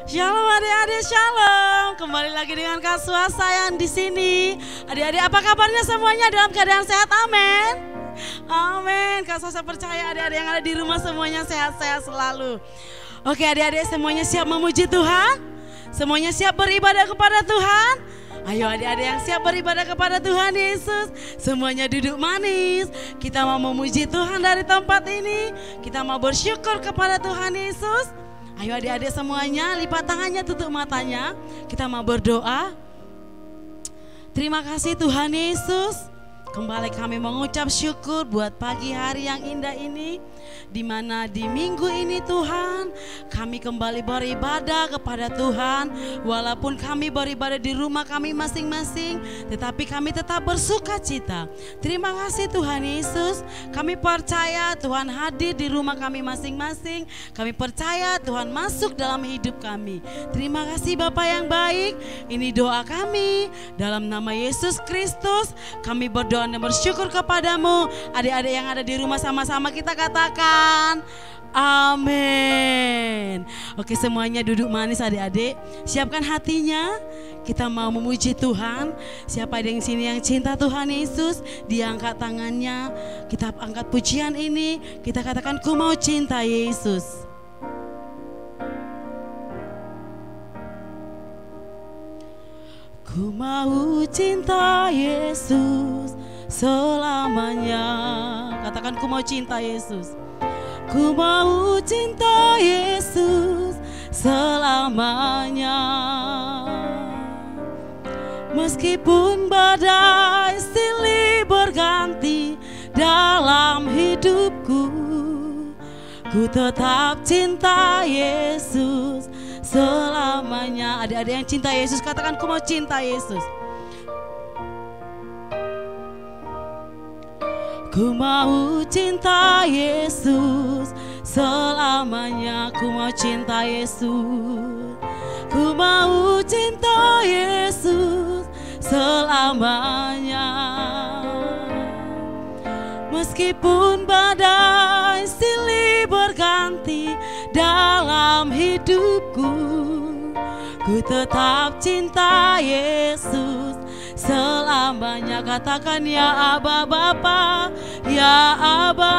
Shalom adik-adik, shalom. Kembali lagi dengan Kak Swasayang di sini. Adik-adik, apa kabarnya semuanya dalam keadaan sehat? Amin. Amin. Kak Swasa percaya adik-adik yang ada di rumah semuanya sehat-sehat selalu. Oke adik-adik, semuanya siap memuji Tuhan? Semuanya siap beribadah kepada Tuhan? Ayo adik-adik yang siap beribadah kepada Tuhan Yesus, semuanya duduk manis. Kita mau memuji Tuhan dari tempat ini. Kita mau bersyukur kepada Tuhan Yesus. Ayo adik-adik semuanya lipat tangannya, tutup matanya. Kita mau berdoa. Terima kasih Tuhan Yesus. Kembali kami mengucap syukur buat pagi hari yang indah ini, di mana di minggu ini Tuhan kami kembali beribadah kepada Tuhan. Walaupun kami beribadah di rumah kami masing-masing, tetapi kami tetap bersuka cita. Terima kasih Tuhan Yesus. Kami percaya Tuhan hadir di rumah kami masing-masing. Kami percaya Tuhan masuk dalam hidup kami. Terima kasih Bapa yang baik. Ini doa kami dalam nama Yesus Kristus. Kami berdoa dan bersyukur kepadamu. Adik-adik yang ada di rumah, sama-sama kita katakan amin. Oke, semuanya duduk manis adik-adik. Siapkan hatinya. Kita mau memuji Tuhan. Siapa ada yang sini yang cinta Tuhan Yesus, diangkat tangannya. Kita angkat pujian ini. Kita katakan, ku mau cinta Yesus. Ku mau cinta Yesus selamanya. Katakan, ku mau cinta Yesus. Ku mau cinta Yesus selamanya. Meskipun badai silih berganti dalam hidupku, ku tetap cinta Yesus selamanya. Adik-adik yang cinta Yesus, katakan, ku mau cinta Yesus. Ku mau cinta Yesus selamanya. Ku mau cinta Yesus. Ku mau cinta Yesus selamanya. Meskipun badai silih berganti dalam hidupku, ku tetap cinta Yesus selamanya. Katakan, ya Aba Bapa, ya Aba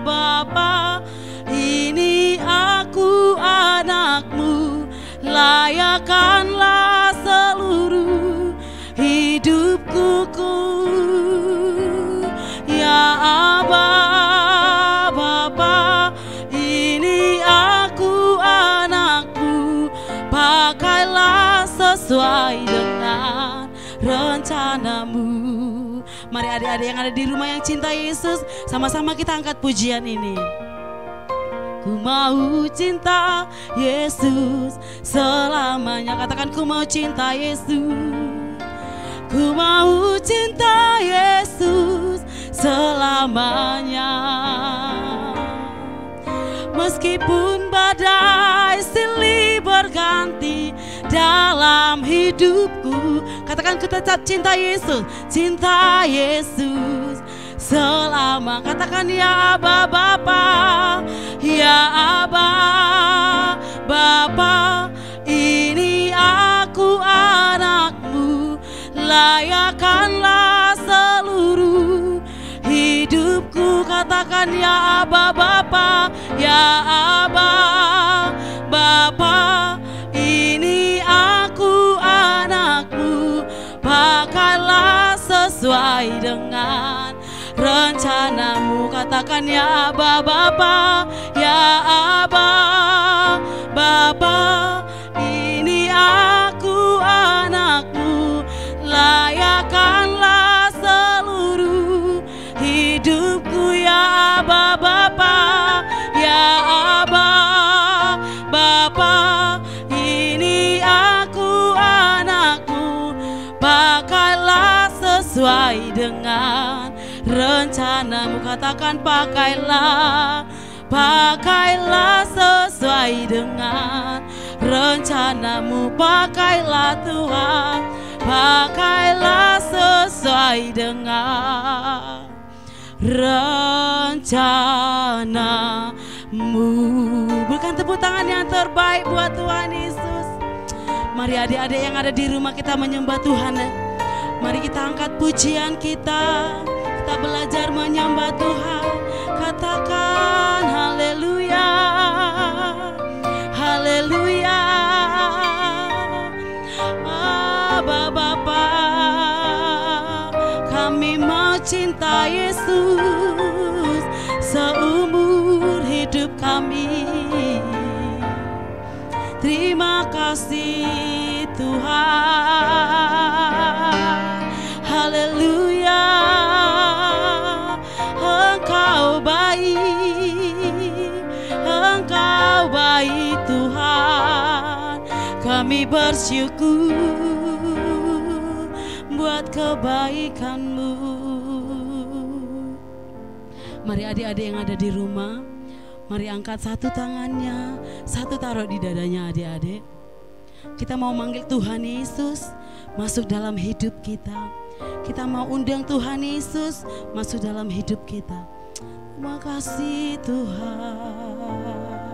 Bapa, ini aku anakmu, layakkanlah seluruh hidupku. Ya Aba Bapa, ini aku anakmu, pakailah sesuai dengan rencanamu. Mari adik-adik yang ada di rumah yang cinta Yesus, sama-sama kita angkat pujian ini. Ku mau cinta Yesus selamanya. Katakan, ku mau cinta Yesus. Ku mau cinta Yesus selamanya. Meskipun badai silih berganti dalam hidupku, katakan, ku tetap cinta Yesus. Cinta Yesus selama. Katakan, ya Aba Bapa, ya Aba Bapa, ini aku anakmu, layakkanlah seluruh hidupku. Katakan, ya Aba Bapa, ya Aba Bapa, ini aku anakmu, pakailah sesuai dengan rencanamu. Katakan, ya Aba Bapa, ya Aba Bapa, ini aku anakmu, layakkanlah seluruh hidupku. Ya Aba Bapa, ya Aba Bapa, ini aku anakmu, pakailah sesuai dengan rencanamu. Katakan, pakailah, pakailah sesuai dengan rencanamu. Pakailah Tuhan, pakailah sesuai dengan rencanamu. Berikan tepuk tangan yang terbaik buat Tuhan Yesus. Mari adik-adik yang ada di rumah kita menyembah Tuhan. Mari kita angkat pujian kita. Kita belajar menyembah Tuhan. Katakan haleluya. Haleluya. Bapa, kami mau cinta Yesus seumur hidup kami. Terima kasih Tuhan. Haleluya. Engkau baik, Engkau baik Tuhan. Kami bersyukur buat kebaikan-Mu. Mari adik-adik yang ada di rumah, mari angkat satu tangannya, satu taruh di dadanya adik-adik. Kita mau manggil Tuhan Yesus masuk dalam hidup kita. Kita mau undang Tuhan Yesus masuk dalam hidup kita. Terima kasih Tuhan.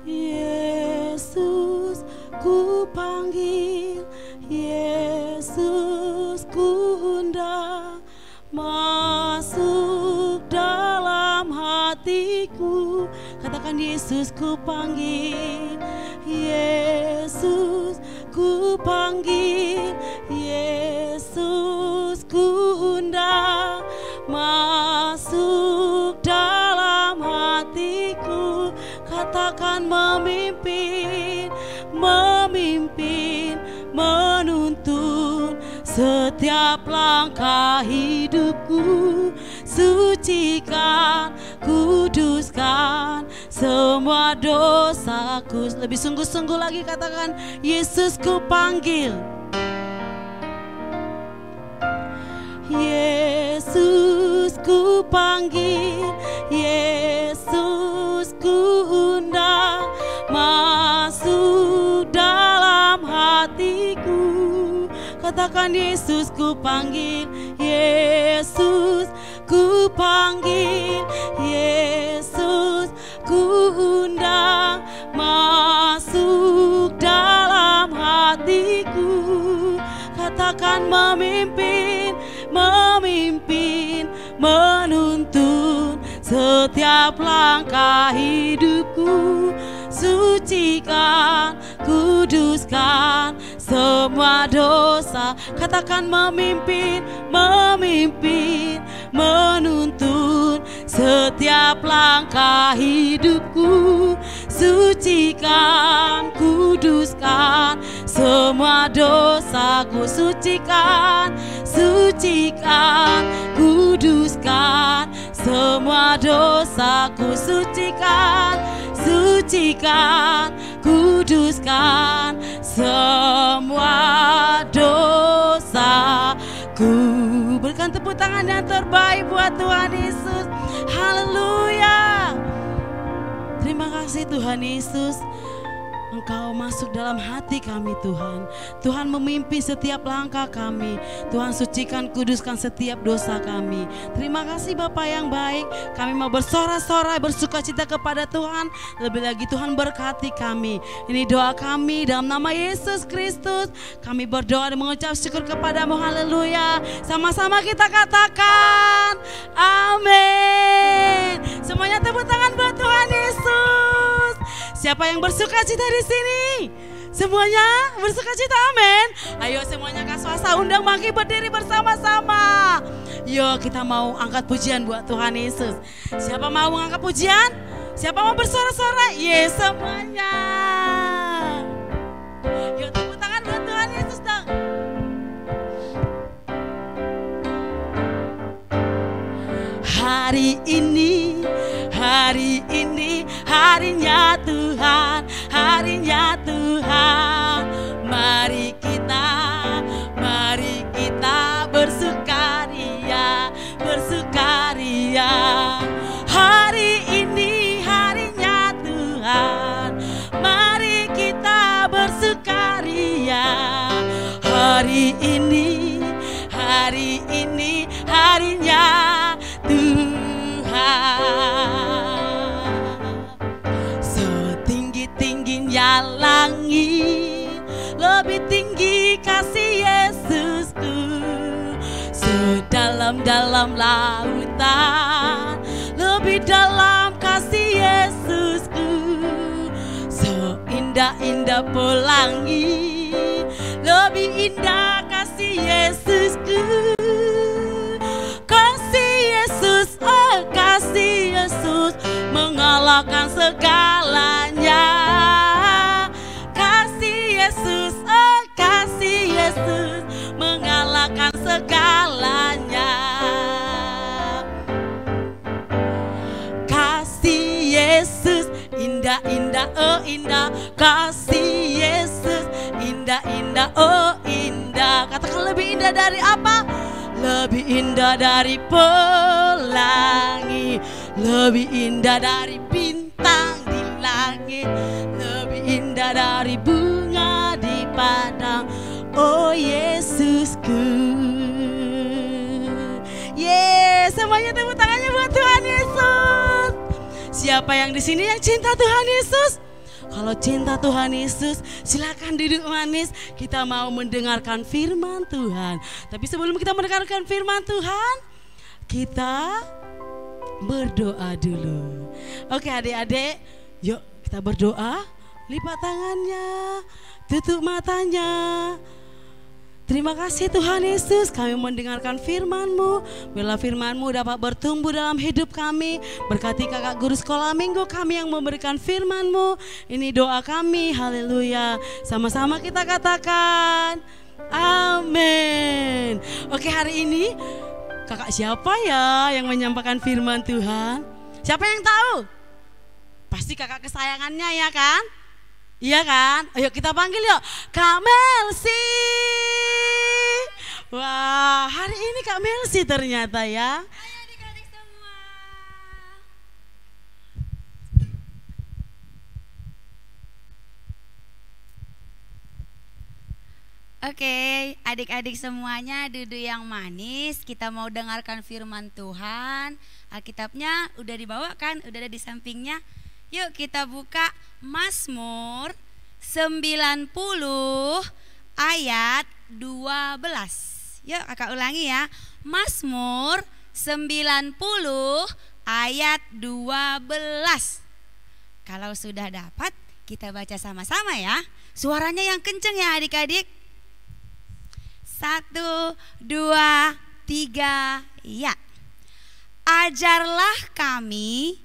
Yesus ku panggil, Yesus ku undang, masuk dalam hatiku. Katakan Yesus ku panggil, Yesus ku panggil, Yesus ku undang, masuk dalam hatiku. Katakan memimpin, memimpin, menuntun setiap langkah hidupku. Sucikan, kuduskan semua dosaku. Lebih sungguh-sungguh lagi katakan, Yesus ku panggil, Yesus ku panggil, Yesus ku undang, masuk dalam hatiku. Katakan Yesus ku panggil, Yesus ku panggil, Yesus ku undang, masuk dalam hatiku. Katakan memimpin, memimpin, menuntun setiap langkah hidupku. Sucikan, kuduskan semua dosa. Katakan memimpin, memimpin, menuntun setiap langkah hidupku. Sucikan, kuduskan semua dosaku. Sucikan, sucikan, kuduskan semua dosaku. Sucikan, sucikan, kuduskan semua dosaku. Berikan tepuk tangan yang terbaik buat Tuhan Yesus. Haleluya. Terima kasih Tuhan Yesus. Engkau masuk dalam hati kami Tuhan. Tuhan memimpin setiap langkah kami. Tuhan sucikan, kuduskan setiap dosa kami. Terima kasih Bapa yang baik. Kami mau bersorak-sorai, bersukacita kepada Tuhan. Lebih lagi Tuhan berkati kami. Ini doa kami dalam nama Yesus Kristus. Kami berdoa dan mengucap syukur kepadamu. Haleluya. Sama-sama kita katakan amin. Semuanya tepuk tangan buat Tuhan Yesus. Siapa yang bersukacita di sini? Semuanya bersukacita, amin. Ayo semuanya Kak Swasta undang Maki berdiri bersama-sama. Yuk kita mau angkat pujian buat Tuhan Yesus. Siapa mau mengangkat pujian? Siapa mau bersorak-sorak? Yes semuanya. Yuk tepuk tangan buat Tuhan Yesus dong. Hari ini harinya Tuhan, harinya Tuhan. Mari kita bersukaria, bersukaria. Hari ini harinya Tuhan, mari kita bersukaria. dalam lautan, lebih dalam kasih Yesusku. Seindah-indah pelangi, lebih indah kasih Yesusku. Kasih Yesus, oh kasih Yesus mengalahkan segalanya. Kasih Yesus, oh kasih Yesus mengalahkan segalanya. Kasih Yesus indah-indah, oh indah. Kasih Yesus indah-indah, oh indah. Katakan lebih indah dari apa? Lebih indah dari pelangi, lebih indah dari bintang di langit, lebih indah dari bunga di padang. Oh Yesusku. Yes, semuanya tepuk tangannya buat Tuhan Yesus. Siapa yang di sini yang cinta Tuhan Yesus? Kalau cinta Tuhan Yesus, silakan duduk manis. Kita mau mendengarkan firman Tuhan. Tapi sebelum kita mendengarkan firman Tuhan, kita berdoa dulu. Oke adik-adik, yuk kita berdoa. Lipat tangannya, tutup matanya. Terima kasih Tuhan Yesus, kami mendengarkan firman-Mu. Biarlah firman-Mu dapat bertumbuh dalam hidup kami. Berkati kakak guru sekolah minggu kami yang memberikan firman-Mu. Ini doa kami, haleluya. Sama-sama kita katakan amin. Oke, hari ini kakak siapa ya yang menyampaikan firman Tuhan? Siapa yang tahu? Pasti kakak kesayangannya ya kan? Iya kan? Ayo kita panggil yuk, Kak Melsi. Wah, hari ini Kak Melsi ternyata ya. Ayo adik-adik semua. Oke, adik-adik semuanya duduk yang manis. Kita mau dengarkan firman Tuhan. Alkitabnya udah dibawakan, udah ada di sampingnya. Yuk kita buka Mazmur 90 ayat 12. Yuk kakak ulangi ya. Mazmur 90 ayat 12. Kalau sudah dapat kita baca sama-sama ya. Suaranya yang kenceng ya adik-adik. 1, 2, 3 ya. Ajarlah kami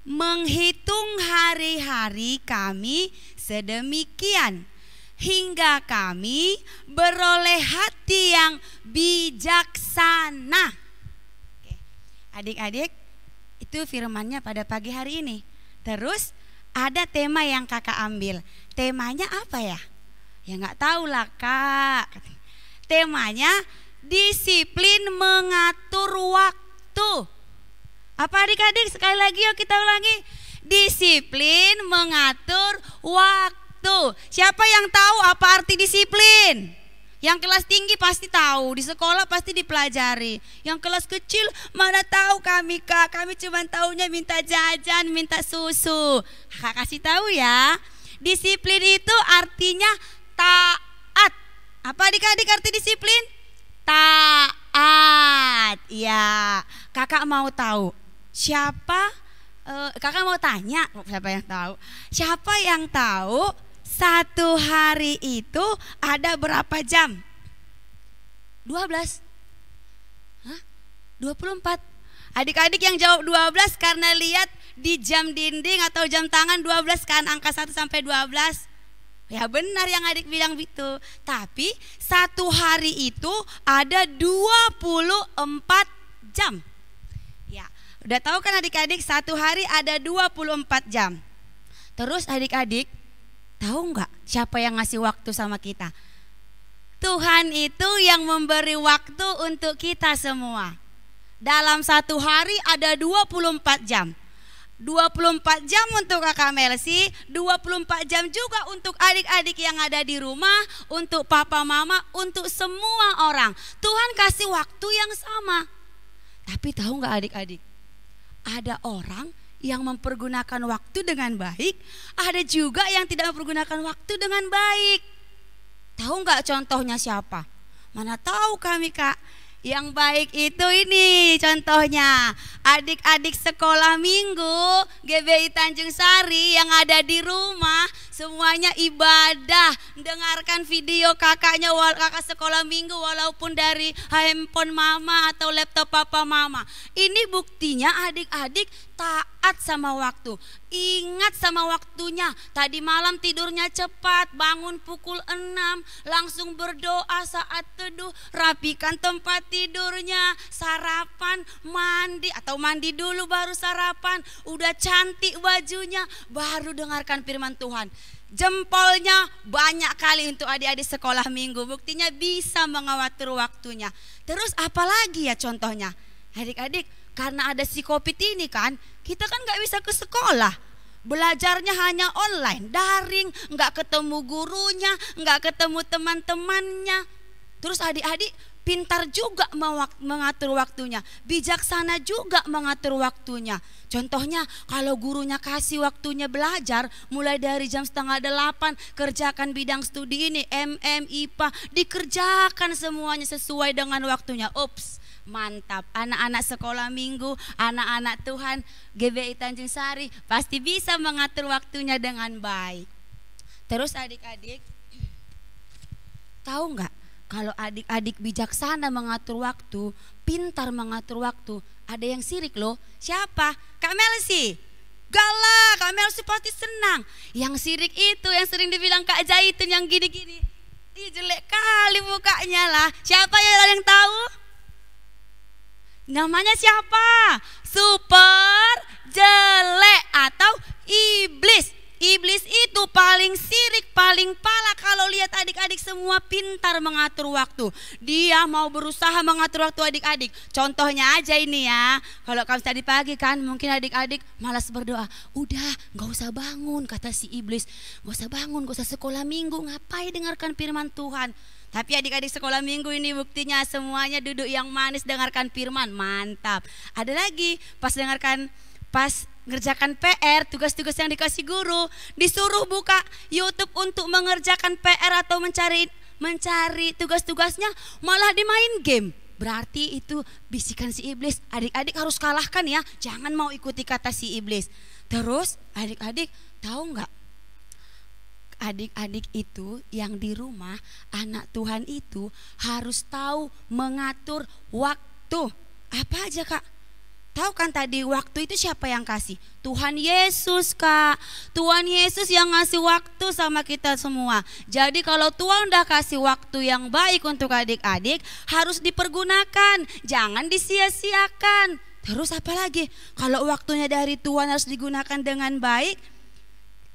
menghitung hari-hari kami sedemikian, hingga kami beroleh hati yang bijaksana. Oke. Adik-adik, itu firmannya pada pagi hari ini. Terus ada tema yang kakak ambil. Temanya apa ya? Ya nggak tahu lah kak. Temanya disiplin mengatur waktu. Apa adik-adik? Sekali lagi yuk kita ulangi. Disiplin mengatur waktu. Siapa yang tahu apa arti disiplin? Yang kelas tinggi pasti tahu, di sekolah pasti dipelajari. Yang kelas kecil mana tahu kami kak, kami cuma taunya minta jajan, minta susu. Kak kasih tahu ya. Disiplin itu artinya taat. Apa adik-adik arti disiplin? Taat. Ya, kakak mau tahu. Kakak mau tanya, siapa yang tahu? Siapa yang tahu satu hari itu ada berapa jam? 12? Hah? 24? Adik-adik yang jawab 12 karena lihat di jam dinding atau jam tangan 12 kan, angka 1 sampai 12. Ya benar yang adik bilang gitu. Tapi satu hari itu ada 24 jam. Udah tahu kan adik-adik satu hari ada 24 jam. Terus adik-adik tahu nggak siapa yang ngasih waktu sama kita? Tuhan itu yang memberi waktu untuk kita semua. Dalam satu hari ada 24 jam. 24 jam untuk kakak Melsi, 24 jam juga untuk adik-adik yang ada di rumah, untuk papa mama, untuk semua orang. Tuhan kasih waktu yang sama. Tapi tahu nggak adik-adik? Ada orang yang mempergunakan waktu dengan baik, ada juga yang tidak mempergunakan waktu dengan baik. Tahu nggak contohnya siapa? Mana tahu kami kak. Yang baik itu ini contohnya adik-adik sekolah minggu GBI Tanjung Sari yang ada di rumah semuanya ibadah, dengarkan video kakak sekolah minggu walaupun dari handphone mama atau laptop papa mama. Ini buktinya adik-adik taat sama waktu, ingat sama waktunya. Tadi malam tidurnya cepat, bangun pukul 6, langsung berdoa saat teduh, rapikan tempat tidurnya, sarapan, mandi atau mandi dulu baru sarapan, udah cantik bajunya, baru dengarkan firman Tuhan. Jempolnya banyak kali untuk adik-adik sekolah minggu, buktinya bisa mengatur waktunya. Terus apalagi ya contohnya, adik-adik karena ada si COVID ini kan, kita kan gak bisa ke sekolah, belajarnya hanya online, daring, gak ketemu gurunya, gak ketemu teman-temannya. Terus adik-adik pintar juga mengatur waktunya, bijaksana juga mengatur waktunya. Contohnya kalau gurunya kasih waktunya belajar mulai dari jam 7:30, kerjakan bidang studi ini, IPA, dikerjakan semuanya sesuai dengan waktunya. Ups, mantap. Anak-anak sekolah minggu, anak-anak Tuhan GBI Tanjung Sari pasti bisa mengatur waktunya dengan baik. Terus adik-adik tahu nggak, kalau adik-adik bijaksana mengatur waktu, pintar mengatur waktu, ada yang sirik loh. Siapa? Kak Melsi. Galak, Kak Melsi pasti senang. Yang sirik itu yang sering dibilang Kak Zaitun yang gini-gini. Ih, jelek kali mukanya lah. Siapa yang tahu? Namanya siapa? Super jelek atau iblis. Iblis itu paling sirik, paling pala kalau lihat adik-adik semua pintar mengatur waktu. Dia mau berusaha mengatur waktu adik-adik. Contohnya aja ini ya, kalau kamu tadi pagi kan mungkin adik-adik malas berdoa. Udah gak usah bangun, kata si iblis. Gak usah bangun, gak usah sekolah minggu, ngapain dengarkan firman Tuhan. Tapi adik-adik sekolah minggu ini buktinya semuanya duduk yang manis dengarkan firman. Mantap. Ada lagi pas ngerjakan PR, tugas-tugas yang dikasih guru, disuruh buka YouTube untuk mengerjakan PR atau mencari tugas-tugasnya, malah dimain game. Berarti itu bisikan si iblis. Adik-adik harus kalahkan ya, jangan mau ikuti kata si iblis. Terus adik-adik tahu nggak? Adik-adik itu yang di rumah, anak Tuhan itu harus tahu mengatur waktu. Apa aja Kak? Tahu kan tadi waktu itu siapa yang kasih? Tuhan Yesus Kak. Tuhan Yesus yang ngasih waktu sama kita semua. Jadi kalau Tuhan udah kasih waktu yang baik untuk adik-adik, harus dipergunakan, jangan disia-siakan. Terus apa lagi? Kalau waktunya dari Tuhan harus digunakan dengan baik.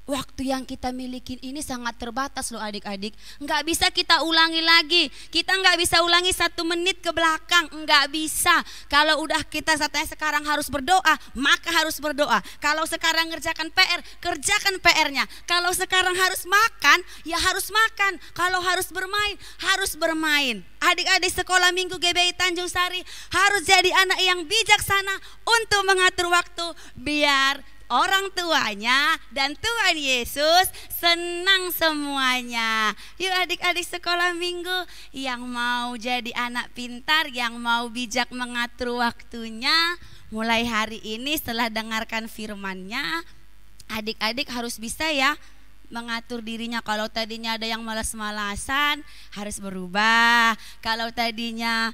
Waktu yang kita miliki ini sangat terbatas loh adik-adik. Nggak bisa kita ulangi lagi. Kita nggak bisa ulangi 1 menit ke belakang. Nggak bisa. Kalau udah kita saatnya sekarang harus berdoa, maka harus berdoa. Kalau sekarang ngerjakan PR, kerjakan PR-nya. Kalau sekarang harus makan, ya harus makan. Kalau harus bermain, harus bermain. Adik-adik sekolah minggu GBI Tanjung Sari harus jadi anak yang bijaksana untuk mengatur waktu biar orang tuanya dan Tuhan Yesus senang semuanya. Yuk adik-adik sekolah minggu yang mau jadi anak pintar, yang mau bijak mengatur waktunya, mulai hari ini setelah dengarkan firman-Nya, adik-adik harus bisa ya mengatur dirinya. Kalau tadinya ada yang malas-malasan, harus berubah. Kalau tadinya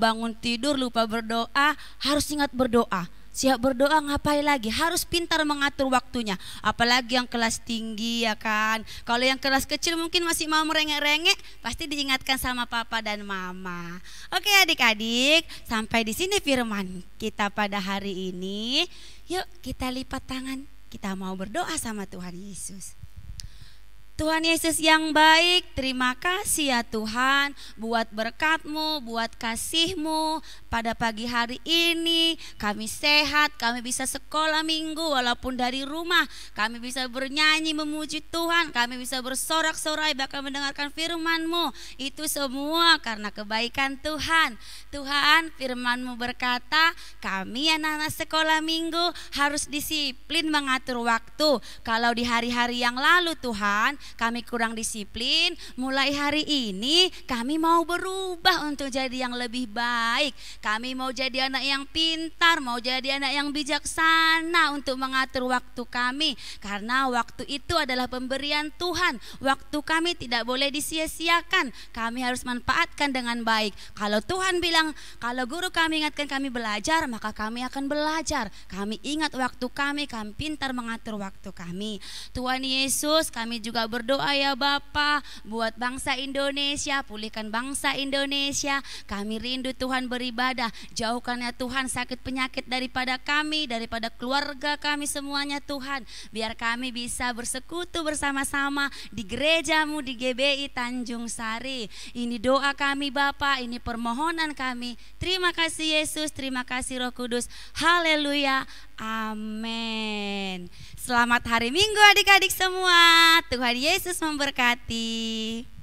bangun tidur lupa berdoa, harus ingat berdoa. Siap berdoa, ngapain lagi? Harus pintar mengatur waktunya. Apalagi yang kelas tinggi ya kan. Kalau yang kelas kecil mungkin masih mau merengek-rengek, pasti diingatkan sama papa dan mama. Oke adik-adik, sampai di sini firman kita pada hari ini. Yuk kita lipat tangan, kita mau berdoa sama Tuhan Yesus. Tuhan Yesus yang baik, terima kasih ya Tuhan buat berkat-Mu, buat kasih-Mu. Pada pagi hari ini kami sehat, kami bisa sekolah minggu walaupun dari rumah. Kami bisa bernyanyi memuji Tuhan, kami bisa bersorak-sorai bahkan mendengarkan firman-Mu. Itu semua karena kebaikan Tuhan. Tuhan, firman-Mu berkata kami anak-anak sekolah minggu harus disiplin mengatur waktu. Kalau di hari-hari yang lalu Tuhan, kami kurang disiplin. Mulai hari ini kami mau berubah untuk jadi yang lebih baik. Kami mau jadi anak yang pintar, mau jadi anak yang bijaksana untuk mengatur waktu kami. Karena waktu itu adalah pemberian Tuhan. Waktu kami tidak boleh disia-siakan. Kami harus manfaatkan dengan baik. Kalau Tuhan bilang, kalau guru kami ingatkan kami belajar, maka kami akan belajar. Kami ingat waktu kami pintar mengatur waktu kami. Tuhan Yesus, kami juga berdoa ya Bapa, buat bangsa Indonesia, pulihkan bangsa Indonesia. Kami rindu Tuhan beribadah, jauhkan ya Tuhan sakit penyakit daripada kami, daripada keluarga kami semuanya Tuhan. Biar kami bisa bersekutu bersama-sama di gerejamu di GBI Tanjung Sari. Ini doa kami Bapa, ini permohonan kami. Terima kasih Yesus, terima kasih Roh Kudus. Haleluya. Amin. Selamat hari Minggu adik-adik semua. Tuhan Yesus memberkati.